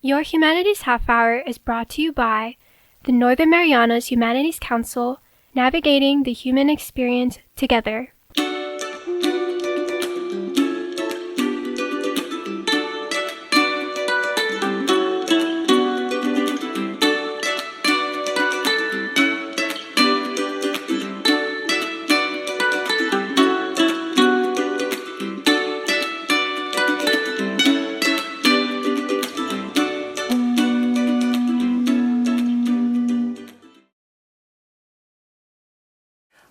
Your Humanities Half Hour is brought to you by the Northern Marianas Humanities Council, navigating the human experience together.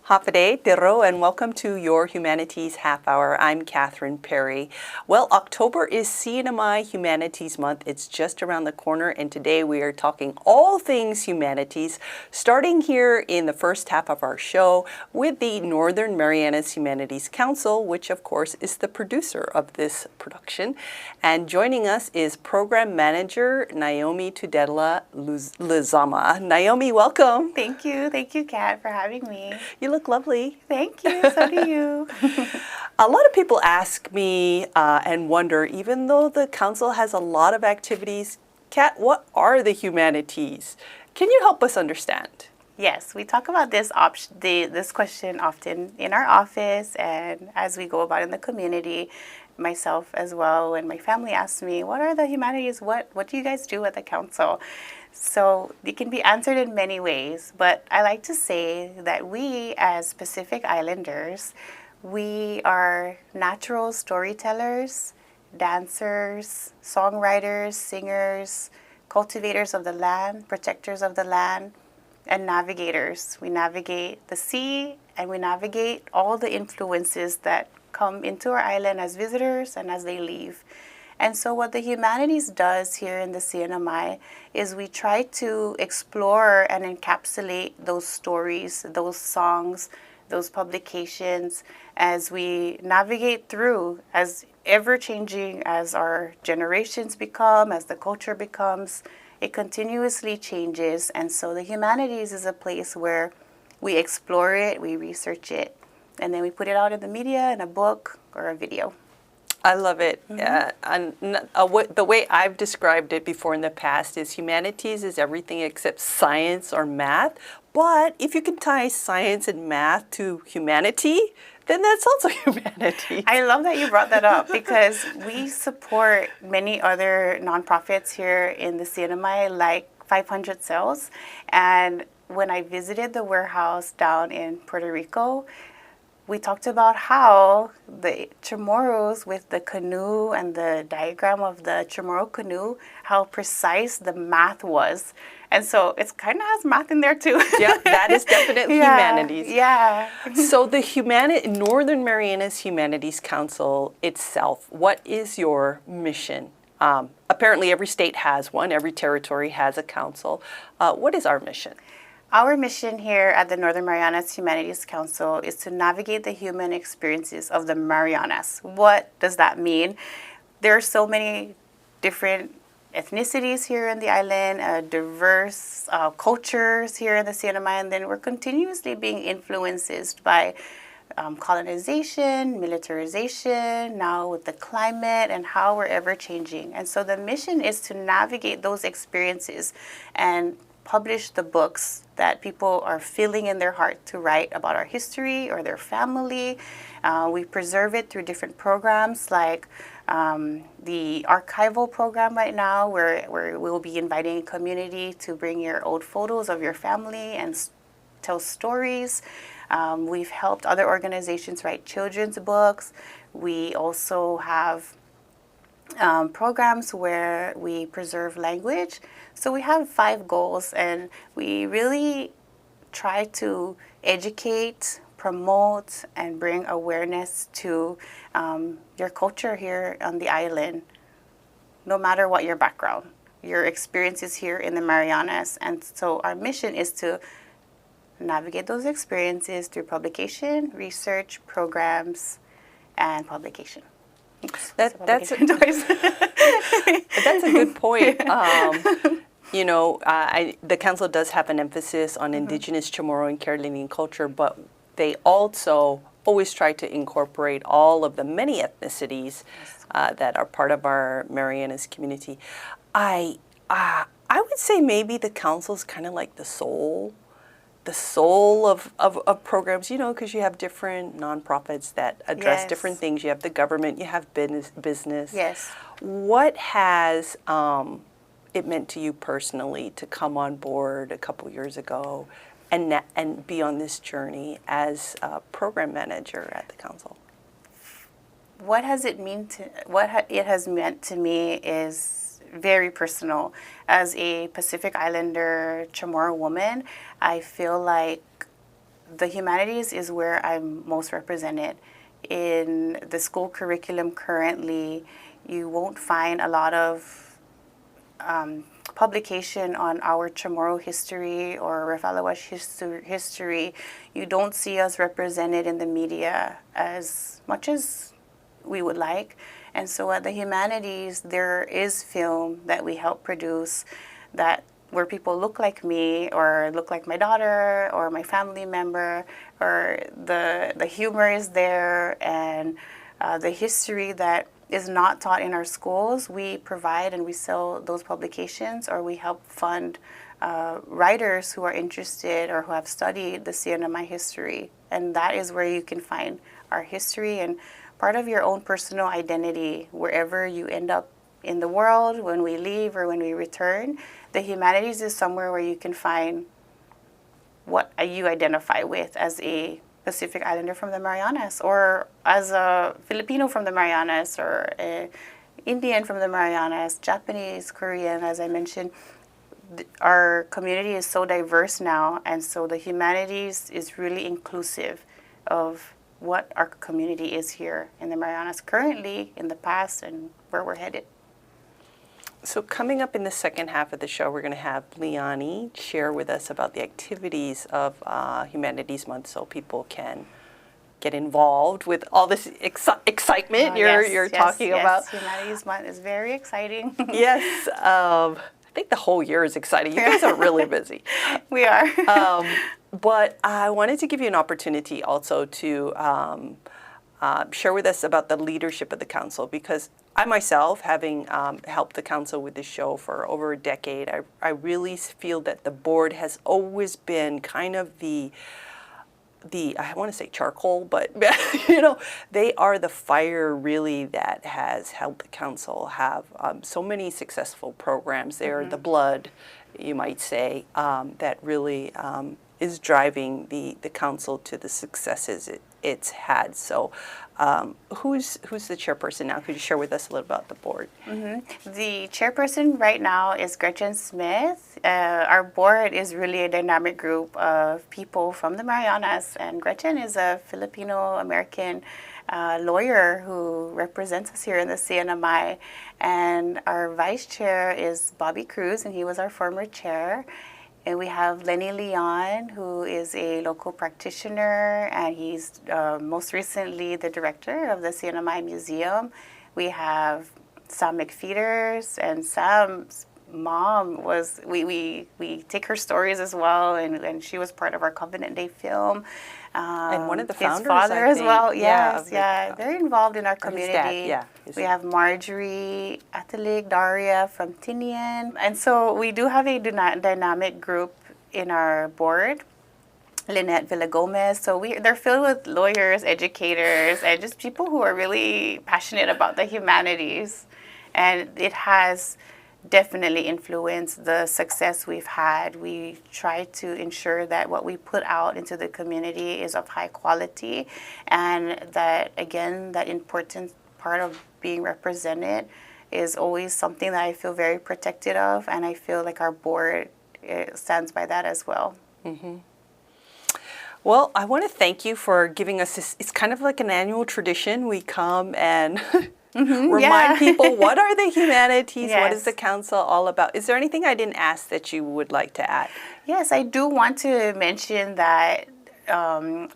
Hapade, Dero, and welcome to your Humanities Half Hour. I'm Catherine Perry. Well, October is CNMI Humanities Month. It's just around the corner, and today we are talking all things humanities, starting here in the first half of our show with the Northern Marianas Humanities Council, which of course is the producer of this production. And joining us is Program Manager Naomi Tudela Lizama. Naomi, welcome. Thank you, Kat, for having me. You look lovely. Thank you, so do you. A lot of people ask me and wonder, even though the council has a lot of activities, Kat, what are the humanities? Can you help us understand? Yes, we talk about this question often in our office and as we go about in the community. Myself as well, when my family asks me, what are the humanities? What do you guys do at the council? So it can be answered in many ways, but I like to say that we as Pacific Islanders, we are natural storytellers, dancers, songwriters, singers, cultivators of the land, protectors of the land, and navigators. We navigate the sea and we navigate all the influences that come into our island as visitors and as they leave. And so what the humanities does here in the CNMI is we try to explore and encapsulate those stories, those songs, those publications as we navigate through, as ever-changing as our generations become, as the culture becomes, it continuously changes. And so the humanities is a place where we explore it, we research it, and then we put it out in the media, in a book or a video. I love it. And the way I've described it before in the past is humanities is everything except science or math. But if you can tie science and math to humanity, then that's also humanity. I love that you brought that up because we support many other nonprofits here in the CNMI, like 500 Cells. And when I visited the warehouse down in Puerto Rico, we talked about how the Chamorros with the canoe and the diagram of the Chamorro canoe, how precise the math was. And so it kind of has math in there too. Yeah, that is definitely humanities. Yeah. So the Northern Marianas Humanities Council itself, what is your mission? Apparently every state has one, every territory has a council. What is our mission? Our mission here at the Northern Marianas Humanities Council is to navigate the human experiences of the Marianas. What does that mean? There are so many different ethnicities here in the island, diverse cultures here in the CNMI, and then we're continuously being influenced by colonization, militarization, now with the climate and how we're ever changing. And so the mission is to navigate those experiences and publish the books that people are feeling in their heart to write about our history or their family. We preserve it through different programs like the archival program right now where we'll be inviting a community to bring your old photos of your family and tell stories. We've helped other organizations write children's books. We also have programs where we preserve language. So we have 5 goals, and we really try to educate, promote, and bring awareness to your culture here on the island, no matter what your background, your experiences here in the Marianas. And so our mission is to navigate those experiences through publication, research, programs, and publication. That's a good point. The council does have an emphasis on Indigenous Chamorro and Carolinian culture, but they also always try to incorporate all of the many ethnicities that are part of our Marianas community. I would say maybe the council is kind of like the soul of programs, you know, because you have different nonprofits that address different things. You have the government, you have business. Yes. What has it meant to you personally to come on board a couple years ago and be on this journey as a program manager at the council? What it has meant to me is very personal. As a Pacific Islander Chamorro woman, I feel like the humanities is where I'm most represented. In the school curriculum currently, you won't find a lot of publication on our Chamorro history or Refalawash history. You don't see us represented in the media as much as we would like. And so at the humanities, there is film that we help produce that where people look like me or look like my daughter or my family member, or the humor is there, and the history that is not taught in our schools, we provide and we sell those publications, or we help fund writers who are interested or who have studied the CNMI history. And that is where you can find our history and part of your own personal identity wherever you end up in the world, when we leave or when we return. The humanities is somewhere where you can find what you identify with as a Pacific Islander from the Marianas, or as a Filipino from the Marianas, or an Indian from the Marianas, Japanese, Korean, as I mentioned. Our community is so diverse now, and so the humanities is really inclusive of what our community is here in the Marianas currently, in the past, and where we're headed. So coming up in the second half of the show, we're going to have Leeani share with us about the activities of Humanities Month, so people can get involved with all this excitement you're talking about. Humanities Month is very exciting. Yes. I think the whole year is exciting. You guys are really busy. We are. But I wanted to give you an opportunity also to share with us about the leadership of the council, because I myself, having helped the council with this show for over a decade, I really feel that the board has always been kind of the I want to say charcoal, but you know, they are the fire really that has helped the council have so many successful programs. They are the blood, you might say, that really is driving the council to the successes it's had. So who's the chairperson now? Could you share with us a little about the board? The chairperson right now is Gretchen Smith. Our board is really a dynamic group of people from the Marianas, and Gretchen is a Filipino-American lawyer who represents us here in the CNMI. And our vice chair is Bobby Cruz, and he was our former chair. And we have Lenny Leon, who is a local practitioner, and he's most recently the director of the CNMI Museum. We have Sam McFeeters, and Sam's mom was, we take her stories as well, and she was part of our Covenant Day film. And one of the founders, his father I as think. well. Yes, Yeah, they're involved in our community. His dad, We have Marjorie, Atalig, Daria from Tinian. And so we do have a dynamic group in our board. Lynette Villagomez. So they're filled with lawyers, educators, and just people who are really passionate about the humanities. And it has definitely influenced the success we've had. We try to ensure that what we put out into the community is of high quality, and that, again, that important part of being represented is always something that I feel very protected of, and I feel like our board stands by that as well. Well, I want to thank you for giving us this. It's kind of like an annual tradition. We come and remind people, what are the humanities? What is the council all about? Is there anything I didn't ask that you would like to add? Yes, I do want to mention that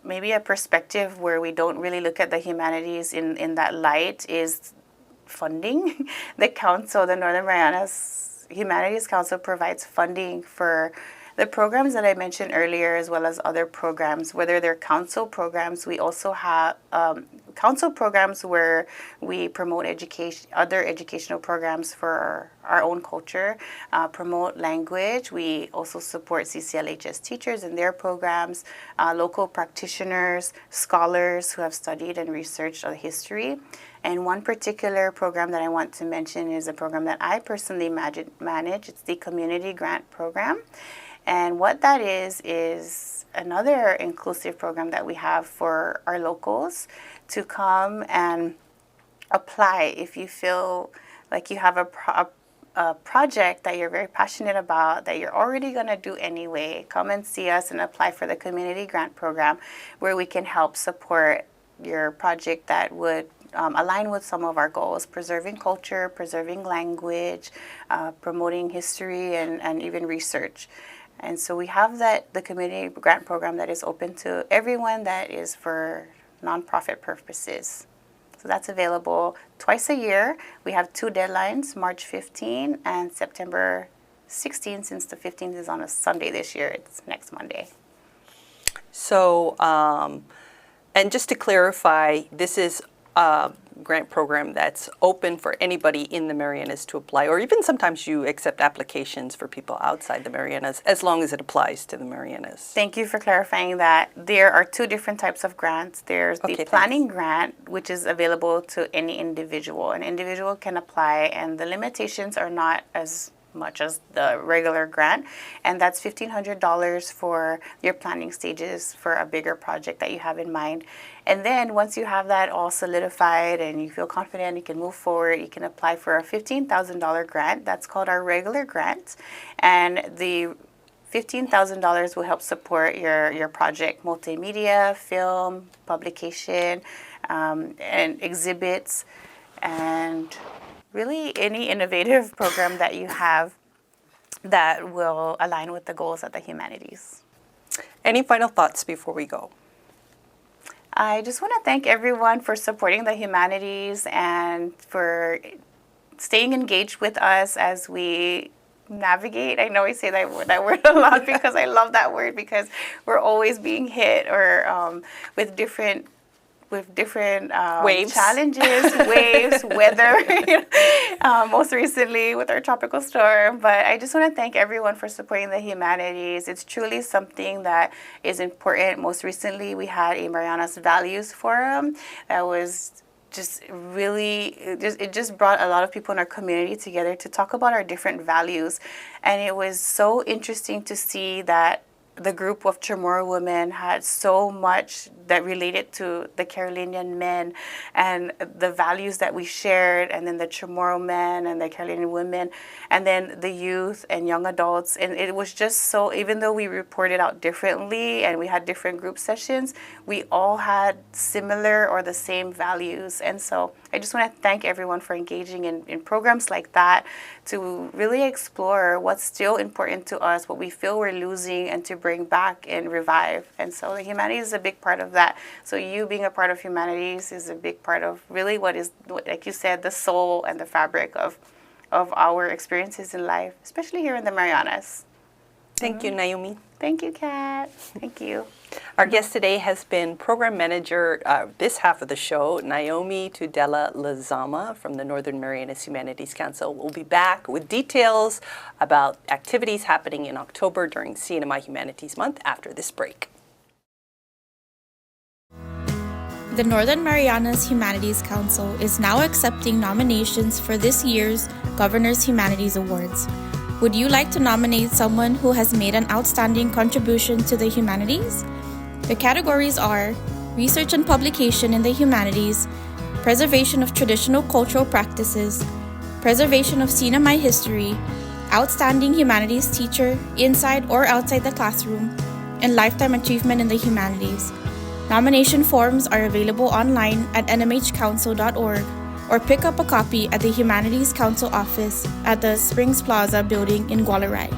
maybe a perspective where we don't really look at the humanities in that light is funding. The council, the Northern Marianas Humanities Council, provides funding for The programs that I mentioned earlier, as well as other programs, whether they're council programs, we also have council programs where we promote education, other educational programs for our own culture, promote language. We also support CCLHS teachers in their programs, local practitioners, scholars who have studied and researched on history. And one particular program that I want to mention is a program that I personally manage. It's the Community Grant Program. And what that is another inclusive program that we have for our locals to come and apply if you feel like you have a project that you're very passionate about that you're already going to do anyway. Come and see us and apply for the Community Grant Program, where we can help support your project that would align with some of our goals: preserving culture, preserving language, promoting history, and even research. And so we have the Community Grant Program that is open to everyone, that is for nonprofit purposes. So that's available twice a year. We have 2 deadlines, March 15 and September 16, since the 15th is on a Sunday this year. It's next Monday. So, and just to clarify, this is a grant program that's open for anybody in the Marianas to apply, or even sometimes you accept applications for people outside the Marianas, as long as it applies to the Marianas. Thank you for clarifying that. There are 2 different types of grants. There's the planning grant, which is available to any individual. An individual can apply, and the limitations are not as much as the regular grant, and that's $1,500 for your planning stages for a bigger project that you have in mind. And then once you have that all solidified and you feel confident you can move forward, you can apply for a $15,000 grant. That's called our regular grant, and the $15,000 will help support your project: multimedia, film, publication, and exhibits, and really any innovative program that you have that will align with the goals of the humanities. Any final thoughts before we go? I just want to thank everyone for supporting the humanities and for staying engaged with us as we navigate. I know I say that word a lot because I love that word, because we're always being hit or with different waves, challenges, waves, weather, most recently with our tropical storm. But I just want to thank everyone for supporting the humanities. It's truly something that is important. Most recently, we had a Marianas Values Forum that was just really, it just brought a lot of people in our community together to talk about our different values. And it was so interesting to see that the group of Chamorro women had so much that related to the Carolinian men and the values that we shared, and then the Chamorro men and the Carolinian women, and then the youth and young adults. And it was just so, even though we reported out differently and we had different group sessions, we all had similar or the same values. And so I just want to thank everyone for engaging in programs like that to really explore what's still important to us, what we feel we're losing, and to bring back and revive. And so the humanities is a big part of that. So you being a part of humanities is a big part of really what is, like you said, the soul and the fabric of our experiences in life, especially here in the Marianas. Thank you, Naomi. Thank you, Kat. Thank you. Our guest today has been Program Manager this half of the show, Naomi Tudela Lizama from the Northern Marianas Humanities Council. We'll be back with details about activities happening in October during CNMI Humanities Month after this break. The Northern Marianas Humanities Council is now accepting nominations for this year's Governor's Humanities Awards. Would you like to nominate someone who has made an outstanding contribution to the humanities? The categories are Research and Publication in the Humanities, Preservation of Traditional Cultural Practices, Preservation of CNMI History, Outstanding Humanities Teacher inside or outside the classroom, and Lifetime Achievement in the Humanities. Nomination forms are available online at nmhcouncil.org or pick up a copy at the Humanities Council office at the Springs Plaza building in Gualarai.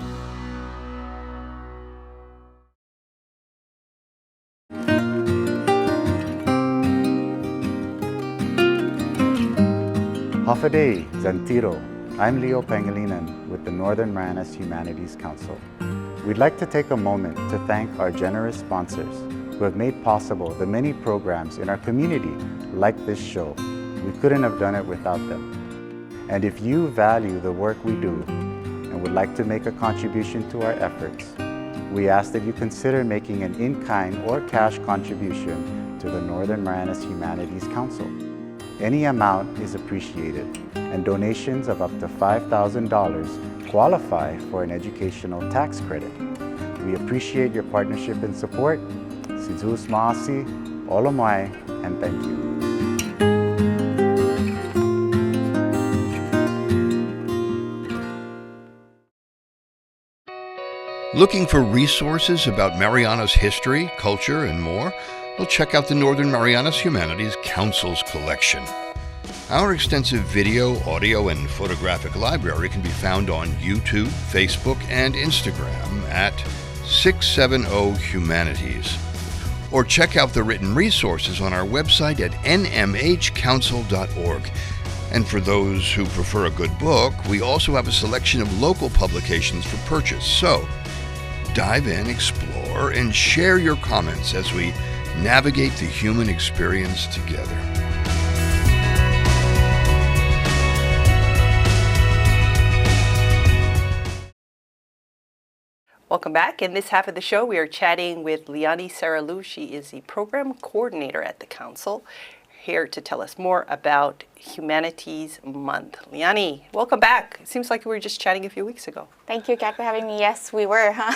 Hafaday, Zantiro. I'm Leo Pangilinan with the Northern Marianas Humanities Council. We'd like to take a moment to thank our generous sponsors who have made possible the many programs in our community like this show. We couldn't have done it without them. And if you value the work we do and would like to make a contribution to our efforts, we ask that you consider making an in-kind or cash contribution to the Northern Marianas Humanities Council. Any amount is appreciated, and donations of up to $5,000 qualify for an educational tax credit. We appreciate your partnership and support. Sidus Maasi, Olomai, and thank you. Looking for resources about Marianas history, culture, and more? Well, check out the Northern Marianas Humanities Council's collection. Our extensive video, audio, and photographic library can be found on YouTube, Facebook, and Instagram at 670 Humanities. Or check out the written resources on our website at nmhcouncil.org. And for those who prefer a good book, we also have a selection of local publications for purchase. So, dive in, explore, and share your comments as we navigate the human experience together. Welcome back. In this half of the show, we are chatting with Leeani Saralu. She is the Program Coordinator at the Council, here to tell us more about Humanities Month. Leeani, welcome back. It seems like we were just chatting a few weeks ago. Thank you, Kat, for having me. Yes, we were, huh?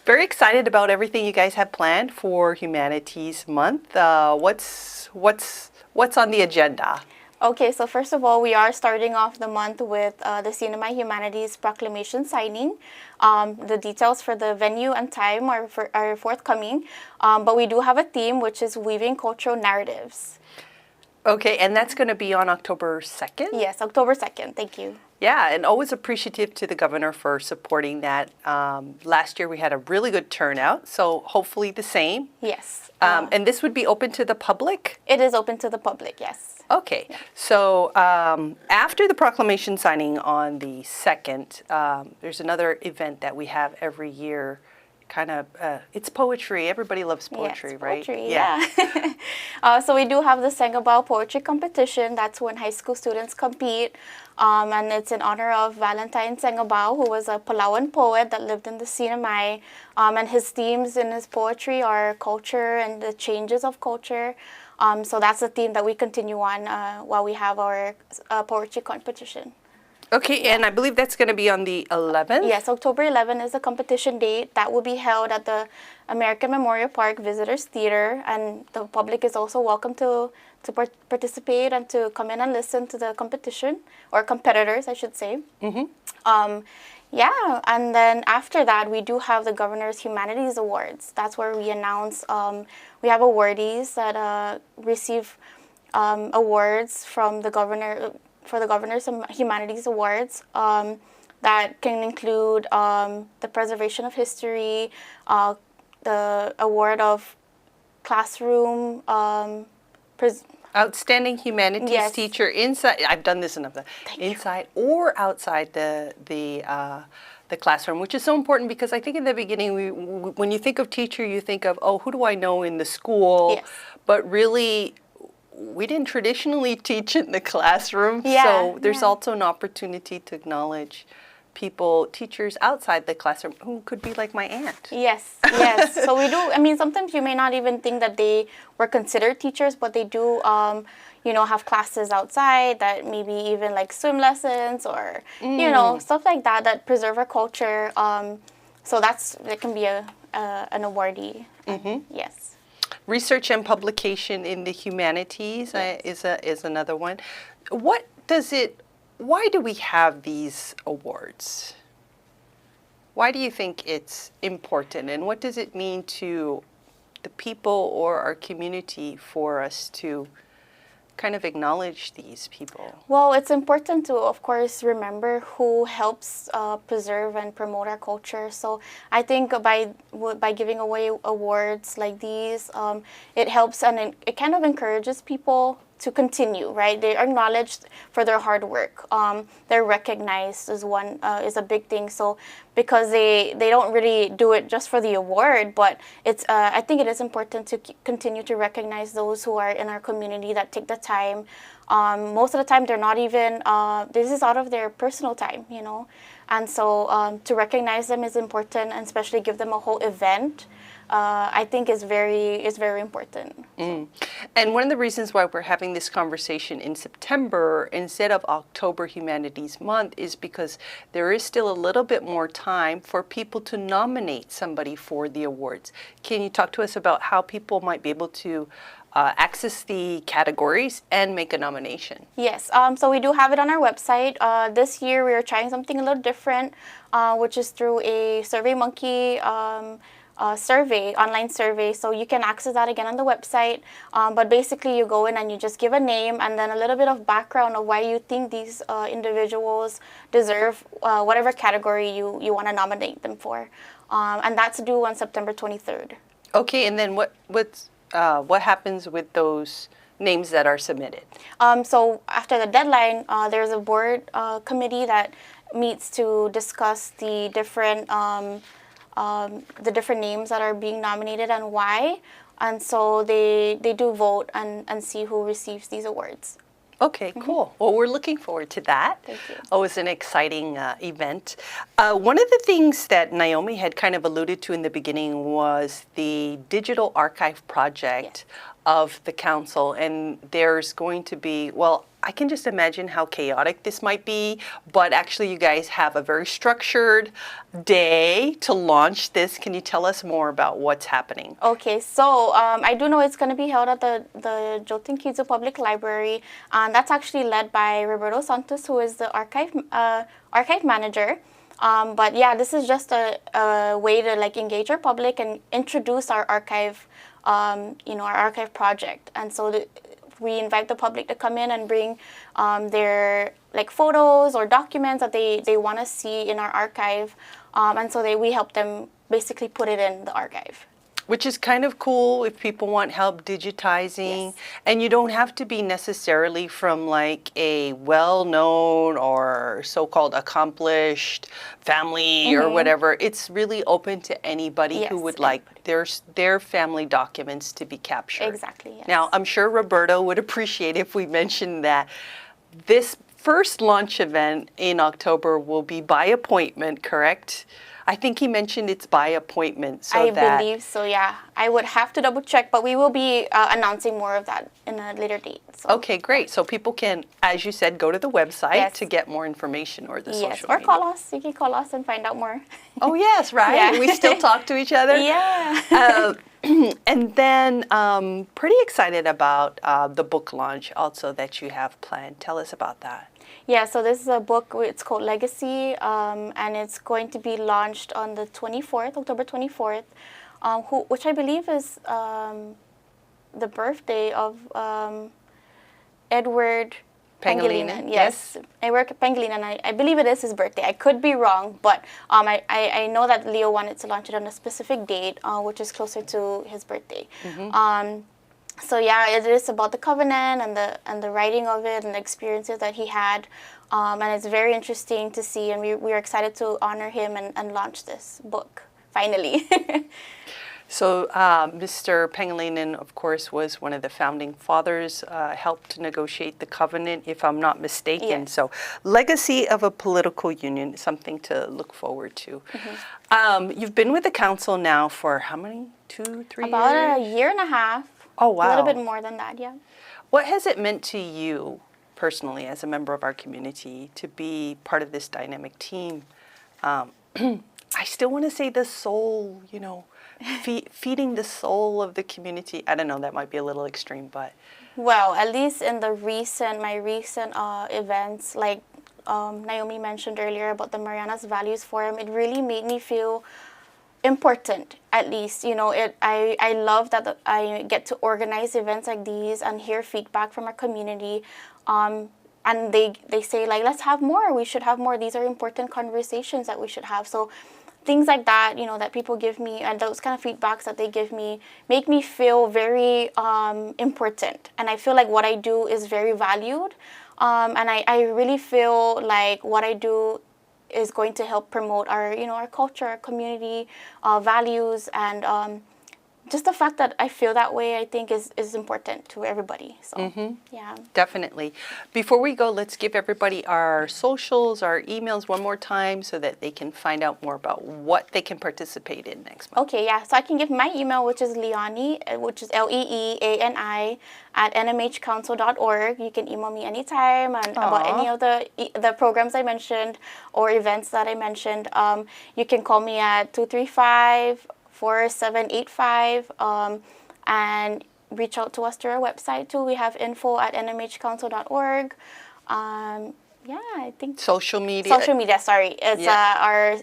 Very excited about everything you guys have planned for Humanities Month. What's on the agenda? Okay, so first of all, we are starting off the month with the CNMI Humanities Proclamation signing. The details for the venue and time are forthcoming, but we do have a theme, which is weaving cultural narratives. Okay, and that's going to be on October 2nd? Yes, October 2nd. Thank you. Yeah, and always appreciative to the governor for supporting that. Last year we had a really good turnout, so hopefully the same. Yes. And this would be open to the public? It is open to the public, yes. Okay, so after the proclamation signing on the 2nd, there's another event that we have every year. It's poetry. Everybody loves poetry, yes, right? Poetry, yeah. So we do have the Sangabao Poetry Competition. That's when high school students compete. And it's in honor of Valentine Sangabao, who was a Palawan poet that lived in the CNMI. And his themes in his poetry are culture and the changes of culture. So that's the theme that we continue on while we have our poetry competition. Okay, and I believe that's going to be on the 11th? Yes, October 11th is the competition date. That will be held at the American Memorial Park Visitors Theater, and the public is also welcome to participate and to come in and listen to the competition, or competitors, I should say. Mm-hmm. Yeah, and then after that, we do have the Governor's Humanities Awards. That's where we announce, we have awardees that receive awards from the governor, for the Governor's Humanities Awards, that can include the Preservation of History, the award of classroom Outstanding Humanities Teacher inside. I've done this enough. Inside or outside the classroom, which is so important because I think in the beginning, when you think of teacher, you think of, oh, who do I know in the school? Yes. But really, we didn't traditionally teach in the classroom, Yeah, so there's yeah. also an opportunity to acknowledge teachers outside the classroom who could be like my aunt. Yes, yes. So we do, I mean, sometimes you may not even think that they were considered teachers, but they do, have classes outside that maybe even like swim lessons or, stuff like that preserve our culture. So that can be an awardee. Mm-hmm. Yes. Research and publication in the humanities is another one. Why do we have these awards? Why do you think it's important, and what does it mean to the people or our community for us to kind of acknowledge these people? Well, it's important to, of course, remember who helps preserve and promote our culture. So I think by giving away awards like these, it helps and it kind of encourages people to continue, right? They are acknowledged for their hard work. They're recognized as one is a big thing. So because they don't really do it just for the award, but it's I think it is important to continue to recognize those who are in our community that take the time. Most of the time, they're not even, this is out of their personal time, you know. And so to recognize them is important, and especially give them a whole event, I think is very important. Mm. And one of the reasons why we're having this conversation in September instead of October Humanities Month is because there is still a little bit more time for people to nominate somebody for the awards. Can you talk to us about how people might be able to access the categories and make a nomination? Yes, so we do have it on our website. This year we are trying something a little different, which is through a SurveyMonkey online survey. So you can access that again on the website. But basically you go in and you just give a name and then a little bit of background of why you think these individuals deserve whatever category you want to nominate them for. And that's due on September 23rd. Okay, and then what happens with those names that are submitted? So after the deadline, there's a board committee that meets to discuss the different names that are being nominated and why. And so they do vote and see who receives these awards. Okay, cool. Well, we're looking forward to that. Thank you. Oh, it's an exciting event. One of the things that Naomi had kind of alluded to in the beginning was the digital archive project of the council. And there's going to be, well, I can just imagine how chaotic this might be, but actually you guys have a very structured day to launch this. Can you tell us more about what's happening? Okay, so I do know it's going to be held at the Jotinquizu Public Library, and that's actually led by Roberto Santos, who is the archive manager. But yeah, this is just a way to like engage our public and introduce our archive, our archive project. And so we invite the public to come in and bring their like photos or documents that they want to see in our archive, and so we help them basically put it in the archive. Which is kind of cool if people want help digitizing. Yes. And you don't have to be necessarily from like a well-known or so-called accomplished family or whatever. It's really open to anybody who would like their family documents to be captured. Exactly, yes. Now, I'm sure Roberto would appreciate if we mentioned that this first launch event in October will be by appointment, correct? I think he mentioned it's by appointment. So I believe so, yeah. I would have to double check, but we will be announcing more of that in a later date. So. Okay, great. So people can, as you said, go to the website to get more information or the social media. Or call us. You can call us and find out more. Oh, yes, right? Yeah. We still talk to each other? Yeah. And then pretty excited about the book launch also that you have planned. Tell us about that. Yeah, so this is a book, it's called Legacy, and it's going to be launched on the 24th, October 24th, which I believe is the birthday of Edward Pangilinan. Yes, Edward Pangilinan, I believe it is his birthday. I could be wrong, but I know that Leo wanted to launch it on a specific date, which is closer to his birthday. So yeah, it is about the covenant and the writing of it and the experiences that he had, and it's very interesting to see, and we are excited to honor him and launch this book finally. So Mr. Pangilinan, of course, was one of the founding fathers, helped negotiate the covenant, if I'm not mistaken. Yes. So legacy of a political union, something to look forward to. You've been with the council now for how many? 2, 3 years? About a year and a half. Oh, wow. A little bit more than that, yeah. What has it meant to you personally as a member of our community to be part of this dynamic team? I still want to say the soul, feeding the soul of the community. I don't know, that might be a little extreme, but. Well, at least in my recent events, like Naomi mentioned earlier about the Marianas Values Forum, it really made me feel important, at least. I love that I get to organize events like these and hear feedback from our community, and they say like, let's have more, we should have more, these are important conversations that we should have. So things like that, that people give me, and those kind of feedbacks that they give me make me feel very important. And I feel like what I do is very valued. And I really feel like what I do is going to help promote our, our culture, our community, values, and just the fact that I feel that way, I think is important to everybody. So, yeah. Definitely. Before we go, let's give everybody our socials, our emails one more time so that they can find out more about what they can participate in next month. Okay, yeah. So I can give my email, which is Leeani, which is LEEANI at NMHcouncil.org. You can email me anytime and about any of the programs I mentioned or events that I mentioned. You can call me at 235-4785 and reach out to us through our website too. We have info at nmhcouncil.org. Yeah, I think Social media, sorry. It's our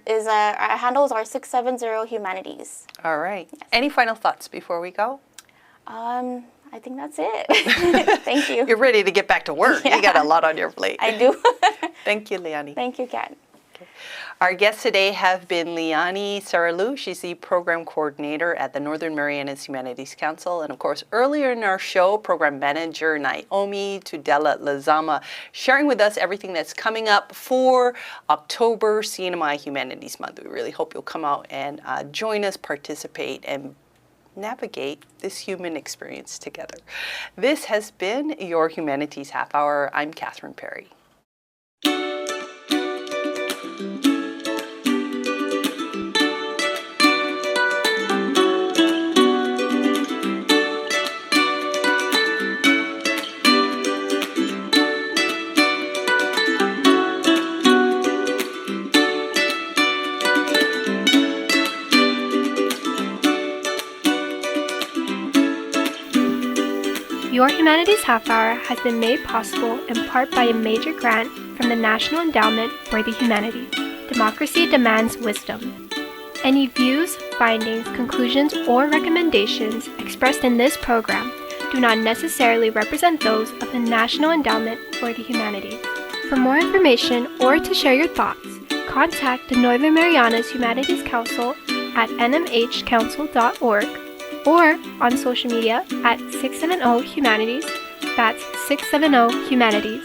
handles are 670 Humanities. All right. Yes. Any final thoughts before we go? I think that's it. Thank you. You're ready to get back to work. Yeah. You got a lot on your plate. I do. Thank you, Leeani. Thank you, Kat. Our guests today have been Leeani Saralu. She's the Program Coordinator at the Northern Marianas Humanities Council. And of course, earlier in our show, Program Manager Naomi Tudela Lizama, sharing with us everything that's coming up for October CNMI Humanities Month. We really hope you'll come out and join us, participate, and navigate this human experience together. This has been your Humanities Half Hour. I'm Catherine Perry. Your Humanities Half Hour has been made possible in part by a major grant from the National Endowment for the Humanities. Democracy demands wisdom. Any views, findings, conclusions, or recommendations expressed in this program do not necessarily represent those of the National Endowment for the Humanities. For more information or to share your thoughts, contact the Northern Marianas Humanities Council at nmhcouncil.org or on social media at 670 Humanities. That's 670 Humanities.